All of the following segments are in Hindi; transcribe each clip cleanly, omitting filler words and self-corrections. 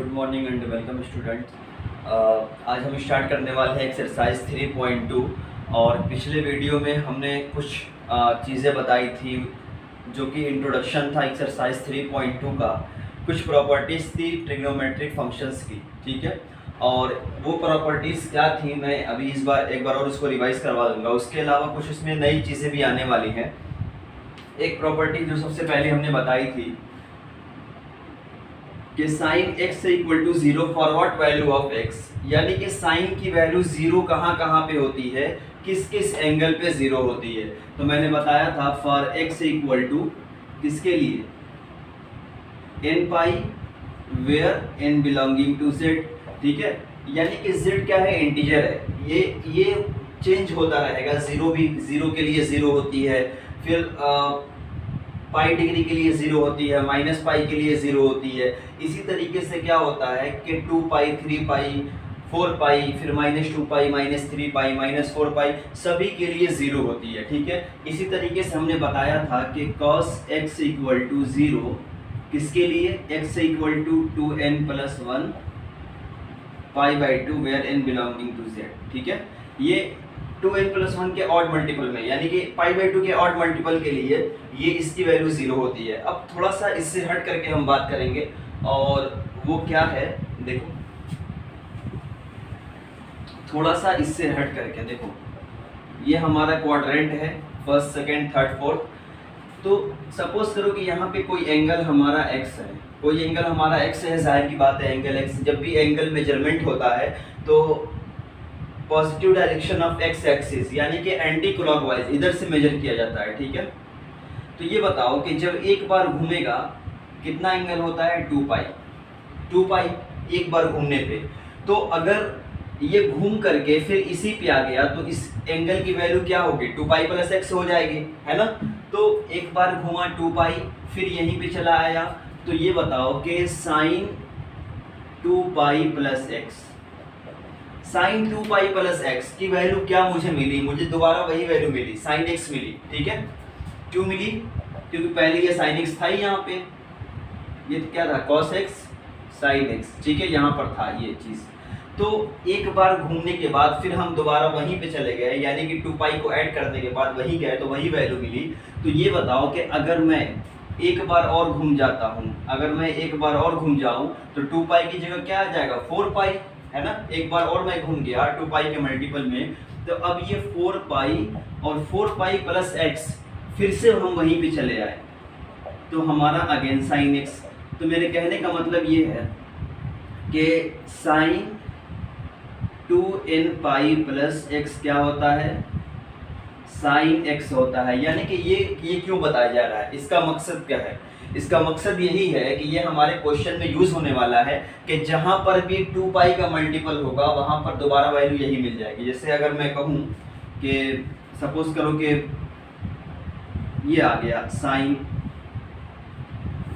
Good morning and welcome student. आज हम स्टार्ट करने वाले हैं एक्सरसाइज 3.2। और पिछले वीडियो में हमने कुछ चीज़ें बताई थी जो कि इंट्रोडक्शन था एक्सरसाइज 3.2 का। कुछ प्रॉपर्टीज़ थी ट्रिग्नोमेट्रिक फंक्शंस की, ठीक है। और वो प्रॉपर्टीज़ क्या थी मैं अभी इस बार एक बार और उसको रिवाइज करवा दूंगा। उसके अलावा कुछ उसमें नई चीज़ें भी आने वाली हैं। एक प्रॉपर्टी जो सबसे पहले हमने बताई थी कि साइन x से equal to 0 for what value of x, यानी कि साइन की वैल्यू 0 कहाँ कहाँ पे होती है, किस किस एंगल पे 0 होती है। तो मैंने बताया था फॉर x इक्वल टू किसके लिए, n pi where n belonging to z, ठीक है। यानी कि z क्या है, इंटीजर है, ये चेंज होता रहेगा। 0 भी 0 के लिए 0 होती है, फिर पाई डिग्री के लिए 0 होती है, माइनस पाई के लिए 0 होती है। इसी तरीके से क्या होता है कि 2 पाई 3 पाई 4 पाई फिर -2 पाई -3 पाई -4 पाई सभी के लिए 0 होती है, ठीक है। इसी तरीके से हमने बताया था कि cos x इक्वल टू 0 किसके लिए, x equal to 2n+1 π/2 where n belonging to z, ठीक है। ये 2n+1 के ऑड मल्टीपल में, यानी कि π/2 के ऑड मल्टीपल के लिए ये इसकी वैल्यू 0 होती है। अब थोड़ा सा इससे हट करके हम बात करेंगे, और वो क्या है देखो, थोड़ा सा इससे हट करके देखो, ये हमारा क्वाड्रेंट है, फर्स्ट सेकंड थर्ड फोर्थ। तो सपोज करो कि यहाँ पे कोई एंगल हमारा x है, कोई एंगल हमारा x है, जाहिर की बात है एंगल x, जब भी एंगल मेजरमेंट होता है तो positive direction of x axis यानी कि एंटी क्लॉकवाइज इधर से मेजर किया जाता है, ठीक है। तो ये बताओ कि जब एक बार घूमेगा कितना एंगल होता है, 2 पाई एक बार घूमने पे। तो अगर ये घूम करके फिर इसी पे आ गया तो इस एंगल की वैल्यू क्या होगी, 2 पाई + x हो जाएगी, है ना। तो एक बार घूमा 2 पाई फिर यहीं पे चला आया, तो ये बताओ कि साइन 2 पाई + x, साइन 2 पाई + x की वैल्यू क्या मुझे मिली, मुझे दोबारा वही वैल्यू मिली, साइन x मिली, ठीक है। क्यों मिली, क्योंकि पहले ये साइन x था ही, यहाँ पे ये क्या था, cos x sin x, ठीक है, यहाँ पर था ये चीज़। तो एक बार घूमने के बाद फिर हम दोबारा वहीं पे चले गए, यानी कि 2 पाई को ऐड करने के बाद वहीं गए तो वही वैल्यू मिली। तो ये बताओ कि अगर मैं एक बार और घूम जाता हूँ, अगर मैं एक बार और घूम जाऊँ तो 2 पाई की जगह क्या आ जाएगा, 4 पाई, है ना। एक बार और मैं घूम गया 2 पाई के मल्टीपल में, तो अब ये 4 पाई और 4 पाई + x फिर से हम वहीं पे चले आए, तो हमारा अगेन साइन x। तो मेरे कहने का मतलब ये है कि साइन 2n पाई + x क्या होता है, साइन x होता है। यानी कि ये क्यों बताया जा रहा है, इसका मकसद क्या है, इसका मकसद यही है कि ये हमारे क्वेश्चन में यूज होने वाला है कि जहां पर भी 2 पाई का मल्टीपल होगा वहां पर दोबारा वैल्यू यही मिल जाएगी। जैसे अगर मैं कहूँ कि सपोज करो कि ये आ गया साइन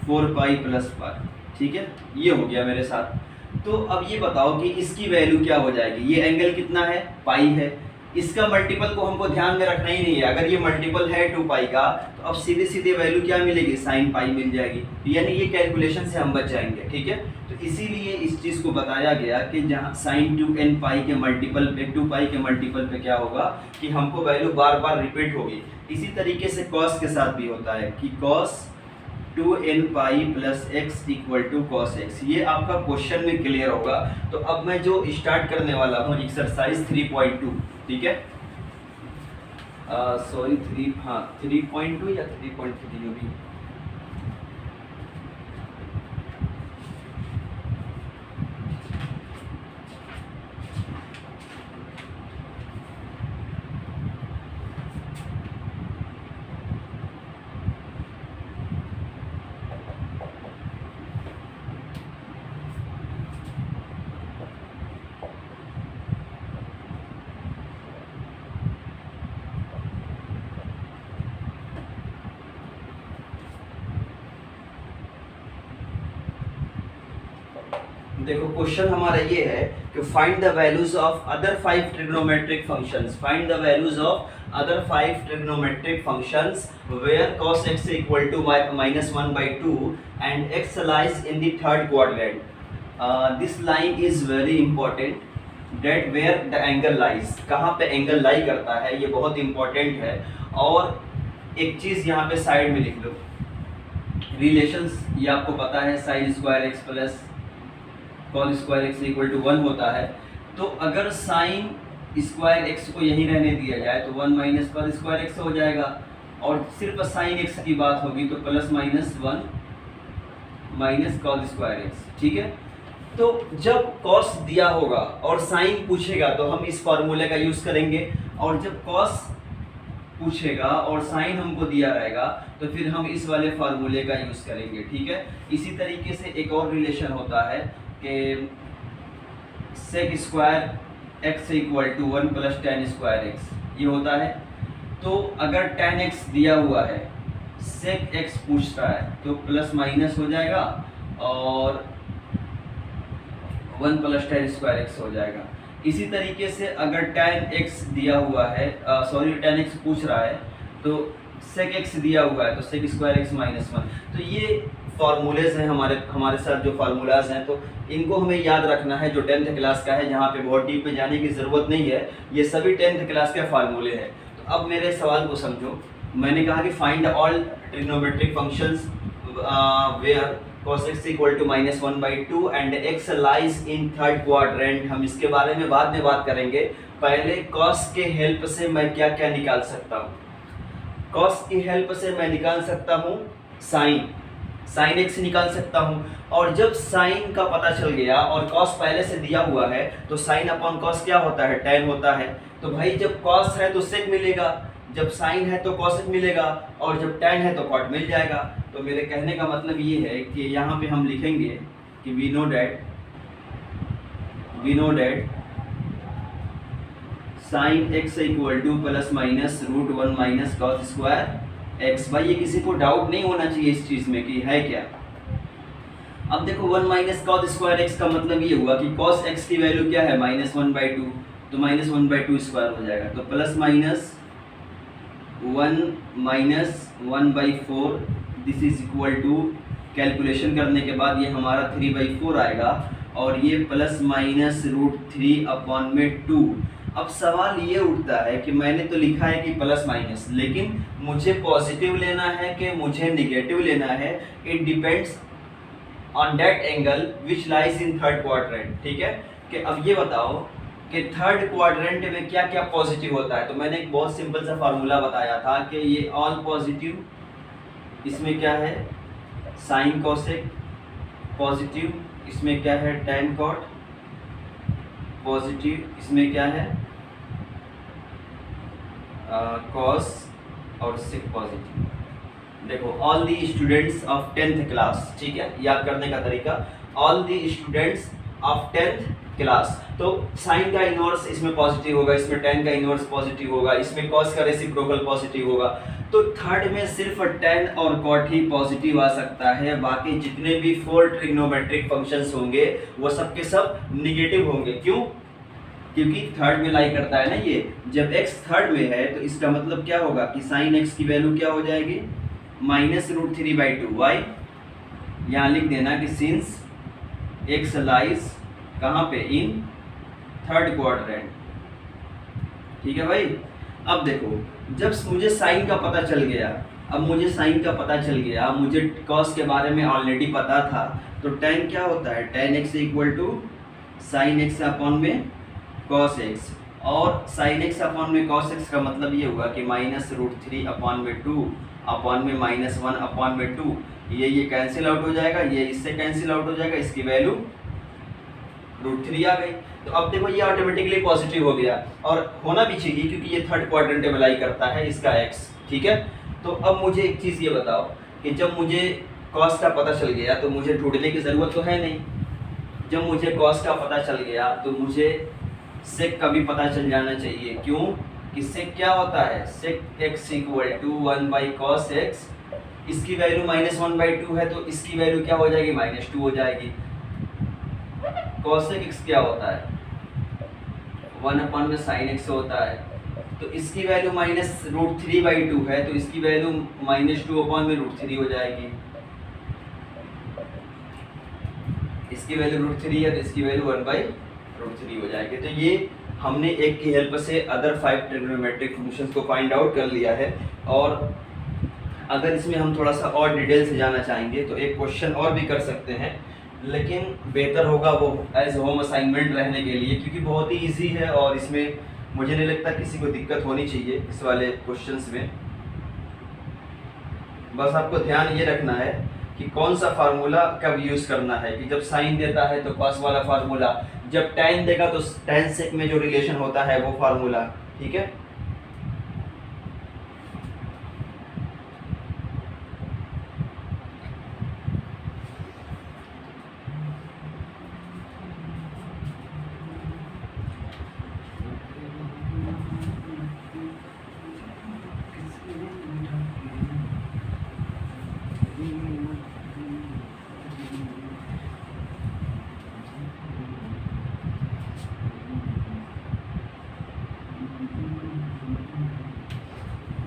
4 पाई + 1, ठीक है, ये हो गया मेरे साथ। तो अब ये बताओ कि इसकी वैल्यू क्या हो जाएगी, ये एंगल कितना है, पाई है, इसका मल्टीपल को हमको ध्यान में रखना ही नहीं है। अगर ये मल्टीपल है 2 पाई का तो अब सीधे सीधे वैल्यू क्या मिलेगी, साइन पाई मिल जाएगी, यानी ये कैलकुलेशन से हम बच जाएंगे, ठीक है। तो इसीलिए इस चीज़ को बताया गया कि जहाँ साइन 2n पाई के मल्टीपल पे 2 पाई के मल्टीपल पे क्या होगा कि हमको वैल्यू बार बार रिपीट होगी। इसी तरीके से कॉस के साथ भी होता है कि cos 2n pi + x equal to cos x, ये आपका क्वेश्चन में क्लियर होगा। तो अब मैं जो स्टार्ट करने वाला हूँ एक्सरसाइज 3.2, ठीक है, सॉरी 3.2 या 3.3 जो भी। देखो क्वेश्चन हमारा ये है कि find the values of other 5 trigonometric functions, find the values of other 5 trigonometric functions where cos x equal to -1/2 and x lies in the third quadrant. This line is very important, that where the angle lies, कहाँ पे एंगल लाई करता है ये बहुत इंपॉर्टेंट है। और एक चीज़ यहाँ पे साइड में लिख लो, रिलेशंस ये आपको पता है, sine square x plus cos square x equal to 1 होता है। तो अगर साइन स्क्वायर एक्स को यहीं रहने दिया जाए तो 1 माइनस कॉल स्क्वायर एक्स हो जाएगा, और सिर्फ साइन एक्स की बात होगी तो plus minus 1 minus call square x, ठीक है। तो जब कॉस दिया होगा और साइन पूछेगा तो हम इस फॉर्मूले का यूज़ करेंगे, और जब कॉस पूछेगा और साइन हमको दिया रहेगा तो फिर हम इस वाले फार्मूले का यूज़ करेंगे, ठीक है। इसी तरीके से एक और रिलेशन होता है कि sec square x equal to 1 plus tan square x, ये होता है। तो अगर टेन एक्स दिया हुआ है, सेक एक्स पूछ रहा है तो प्लस माइनस हो जाएगा और 1 प्लस टेन स्क्वायर एक्स हो जाएगा। इसी तरीके से अगर tan x दिया हुआ है, सॉरी tan x पूछ रहा है तो sec x दिया हुआ है तो sec स्क्वायर एक्स माइनस 1। तो ये फार्मूलेज हैं हमारे साथ जो फार्मूलाज हैं, तो इनको हमें याद रखना है जो 10th क्लास का है, जहाँ पे बहुत डीप में जाने की ज़रूरत नहीं है, ये सभी 10th क्लास के फार्मूले हैं। तो अब मेरे सवाल को समझो, मैंने कहा कि find all trigonometric functions where cos x equal to minus 1/2 and x lies in third quadrant. हम इसके बारे में बाद में बात करेंगे, पहले cos के हेल्प से मैं क्या क्या निकाल सकता हूँ। cos की हेल्प से मैं निकाल सकता हूँ sin x निकाल सकता हूँ, और जब sin का पता चल गया और cos पहले से दिया हुआ है तो sin अपॉन cos क्या होता है, tan होता है। तो भाई जब cos है तो sec मिलेगा, जब sin है तो cosec मिलेगा, और जब tan है तो cot मिल जाएगा। तो मेरे कहने का मतलब ये है कि यहाँ पे हम लिखेंगे कि we know that sin x equal to plus minus root 1 minus cos square x. भाई ये किसी को डाउट नहीं होना चाहिए इस चीज़ में कि है क्या। अब देखो 1 माइनस cos स्क्वायर एक्स का मतलब ये हुआ कि cos x की वैल्यू क्या है, -1/2, तो -1/2 स्क्वायर हो जाएगा। तो plus minus 1 minus 1/4, this is equal to, calculation करने के बाद ये हमारा 3/4 आएगा, और ये प्लस माइनस रूट 3/2। अब सवाल ये उठता है कि मैंने तो लिखा है कि प्लस माइनस, लेकिन मुझे पॉजिटिव लेना है कि मुझे निगेटिव लेना है, it depends on that angle which lies in third quadrant, ठीक है। कि अब ये बताओ कि थर्ड क्वाड्रेंट में क्या क्या पॉजिटिव होता है। तो मैंने एक बहुत सिंपल सा फार्मूला बताया था कि ये ऑल पॉजिटिव, इसमें क्या है साइन कोसेक पॉजिटिव, इसमें क्या है tan कॉट पॉजिटिव, इसमें क्या है कॉस और सेक पॉजिटिव। देखो all the students of 10th class, ठीक है, याद करने का तरीका, all the students of 10th class. तो साइन का इनवर्स इसमें पॉजिटिव होगा, इसमें tan का इनवर्स पॉजिटिव होगा, इसमें cos का रेसिप्रोकल पॉजिटिव होगा। तो थर्ड में सिर्फ tan और cot ही पॉजिटिव आ सकता है, बाकी जितने भी 4 ट्रिग्नोमेट्रिक फंक्शंस होंगे वो सब के सब निगेटिव होंगे। क्यों? क्योंकि थर्ड में लाई करता है ना ये। जब x थर्ड में है तो इसका मतलब क्या होगा कि साइन x की वैल्यू क्या हो जाएगी, -√3/2। वाई यहाँ लिख देना कि सिंस x लाइज कहाँ पे, इन थर्ड क्वाड्रेंट, ठीक है भाई। अब देखो जब मुझे साइन का पता चल गया, मुझे cos के बारे में ऑलरेडी पता था, तो tan क्या होता है, tan x equal to sine x upon में cos x, और साइन एक्स अपॉन में cos x का मतलब ये हुआ कि -√3/2 अपॉन में -1/2, ये कैंसिल आउट हो जाएगा, ये इससे कैंसिल आउट हो जाएगा, इसकी वैल्यू √3 आ गई। तो अब देखो ये ऑटोमेटिकली पॉजिटिव हो गया, और होना भी चाहिए क्योंकि ये थर्ड क्वाड्रेंट में लाई करता है इसका x, ठीक है। तो अब मुझे एक चीज़ ये बताओ कि जब मुझे cos का पता चल गया तो मुझे ढूंढने की ज़रूरत तो है नहीं। जब मुझे cos का पता चल गया तो मुझे sec का भी पता चल जाना चाहिए। क्यों? कि sec क्या होता है, sec x equal to 1/cos x, इसकी वैल्यू -1/2 है तो इसकी वैल्यू क्या हो जाएगी, -2 हो जाएगी। cosec x क्या होता है, 1 में sin x होता है, तो इसकी वैल्यू -√3/2 है तो इसकी वैल्यू -2 में √3 हो जाएगी। इसकी वैल्यू √3 है तो इसकी वैल्यू 1/√3 हो जाएगी। तो ये हमने एक की हेल्प से अदर 5 ट्रिग्नोमेट्रिक फंक्शंस को फाइंड आउट कर लिया है। और अगर इसमें हम थोड़ा सा और डिटेल से जाना चाहेंगे तो एक क्वेश्चन और भी कर सकते हैं, लेकिन बेहतर होगा वो एज होम असाइनमेंट रहने के लिए, क्योंकि बहुत ही ईजी है और इसमें मुझे नहीं लगता किसी को दिक्कत होनी चाहिए इस वाले क्वेश्चंस में। बस आपको ध्यान ये रखना है कि कौन सा फार्मूला कब यूज़ करना है, कि जब साइन देता है तो कॉस वाला फार्मूला, जब tan देगा तो tan सेक में जो रिलेशन होता है वो फार्मूला, ठीक है।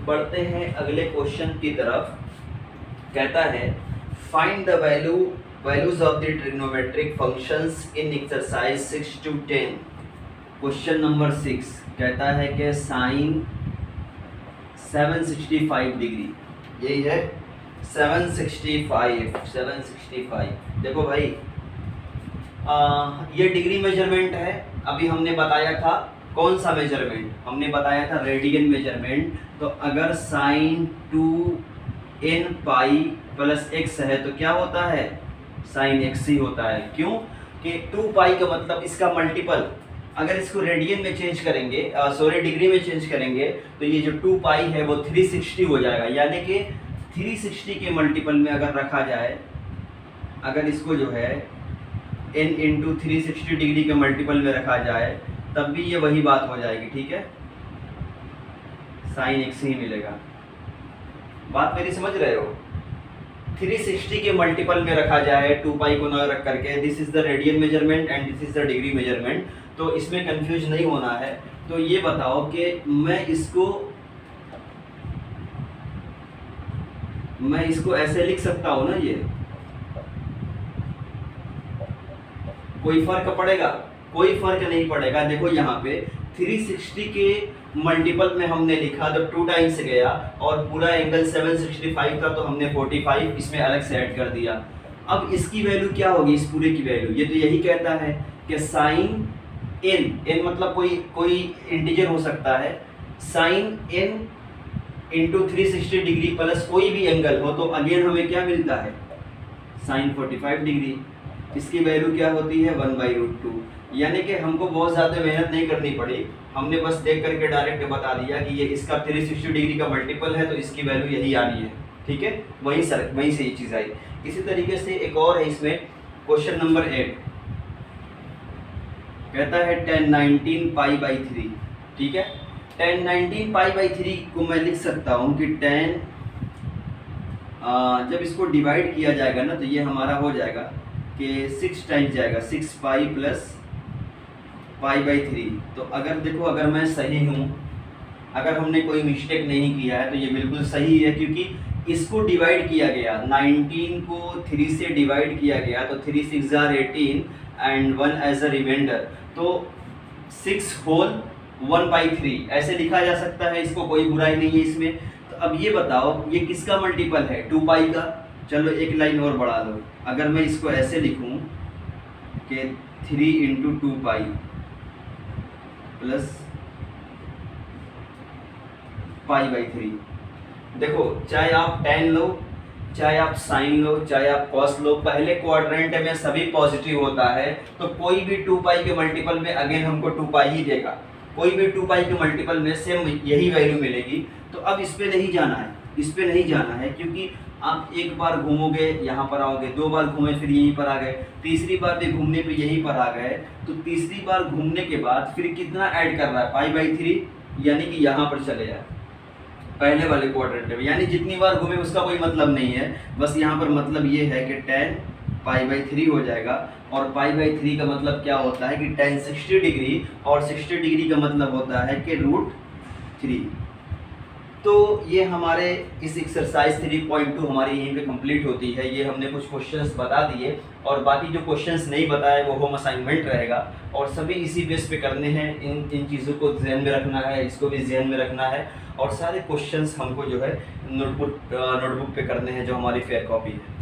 बढ़ते हैं अगले क्वेश्चन की तरफ। कहता है find the values of the trigonometric functions in exercise 6 to 10। Question number 6 कहता है कि साइन 765 डिग्री, यही है 765। देखो भाई ये डिग्री मेजरमेंट है। अभी हमने बताया था कौन सा मेजरमेंट, हमने बताया था रेडियन मेजरमेंट। तो अगर sign 2n pi plus x है तो क्या होता है, साइन x ही होता है। क्यों कि 2 पाई का मतलब इसका मल्टीपल, अगर इसको रेडियन में चेंज करेंगे, सॉरी डिग्री में चेंज करेंगे तो ये जो 2 पाई है वो 360 हो जाएगा। यानी कि 360 के मल्टीपल में अगर रखा जाए, अगर इसको जो है n इंटू 360 डिग्री के मल्टीपल में रखा जाए तब भी ये वही बात हो जाएगी, ठीक है, साइन x ही मिलेगा। बात मेरी समझ रहे हो। 360 के मल्टीपल में रखा जाए 2 पाई को न रख करके, this is the radian measurement and this is the degree measurement. तो इसमें कंफ्यूज नहीं होना है। तो ये बताओ कि मैं इसको ऐसे लिख सकता हूँ ना, ये कोई फर्क पड़ेगा? कोई फर्क नहीं पड़ेगा। देखो यहाँ पे 360 के मल्टीपल में हमने लिखा तो 2 टाइम्स गया और पूरा एंगल 765 था तो हमने 45 इसमें अलग से ऐड कर दिया। अब इसकी वैल्यू क्या होगी, इस पूरे की वैल्यू? ये तो यही कहता है कि साइन n मतलब कोई इंटीजर हो सकता है, sine n into 360 degree plus कोई भी एंगल हो तो अगेन हमें क्या मिलता है, साइन 45 डिग्री। इसकी वैल्यू क्या होती है 1/√2। यानी कि हमको बहुत ज़्यादा मेहनत नहीं करनी पड़ी, हमने बस देख करके डायरेक्ट बता दिया कि ये इसका 360 डिग्री का मल्टीपल है तो इसकी वैल्यू यही आनी है, ठीक है। वहीं से ये चीज़ आई। इसी तरीके से एक और है इसमें, क्वेश्चन नंबर 8 कहता है tan 19 π/3, ठीक है। tan 19 π/3 को मैं लिख सकता हूँ कि tan जब इसको डिवाइड किया जाएगा ना तो ये हमारा हो जाएगा कि 6 टाइम्स जाएगा, 6 पाई प्लस π/3। तो अगर देखो, अगर मैं सही हूँ, अगर हमने कोई मिस्टेक नहीं किया है तो ये बिल्कुल सही है, क्योंकि इसको डिवाइड किया गया, 19 को 3 से डिवाइड किया गया तो 3 6 are 18 and 1 as a remainder, तो 6 होल 1/3 ऐसे लिखा जा सकता है। इसको कोई बुराई नहीं है इसमें। तो अब ये बताओ ये किसका मल्टीपल है, 2 पाई का। चलो एक लाइन और बढ़ा दो, अगर मैं इसको ऐसे लिखूं कि 3 इंटू 2 पाई प्लस π/3। देखो चाहे आप tan लो, चाहे आप साइन लो, चाहे आप कॉस लो, पहले क्वाड्रेंट में सभी पॉजिटिव होता है तो कोई भी 2 पाई के मल्टीपल में अगेन हमको 2 पाई ही देगा। कोई भी 2 पाई के मल्टीपल में सेम यही वैल्यू मिलेगी। तो अब इस पे नहीं जाना है, इस पे नहीं जाना है, क्योंकि आप एक बार घूमोगे यहाँ पर आओगे, 2 बार घूमे फिर यहीं पर आ गए, तीसरी बार भी घूमने पे यहीं पर आ गए, तो तीसरी बार घूमने के बाद फिर कितना ऐड कर रहा है, π/3, यानी कि यहाँ पर चले जाए पहले वाले क्वाड्रेंट में। यानी जितनी बार घूमे उसका कोई मतलब नहीं है, बस यहाँ पर मतलब ये है कि tan π/3 हो जाएगा। और π/3 का मतलब क्या होता है कि tan 60 डिग्री, और 60 डिग्री का मतलब होता है कि √3। तो ये हमारे इस एक्सरसाइज 3.2 हमारी यहीं पे कंप्लीट होती है। ये हमने कुछ क्वेश्चंस बता दिए और बाकी जो क्वेश्चंस नहीं बताए वो होम असाइनमेंट रहेगा और सभी इसी बेस पे करने हैं। इन चीज़ों को ध्यान में रखना है, इसको भी ध्यान में रखना है और सारे क्वेश्चंस हमको जो है नोटबुक पे करने हैं जो हमारी फेयर कॉपी है।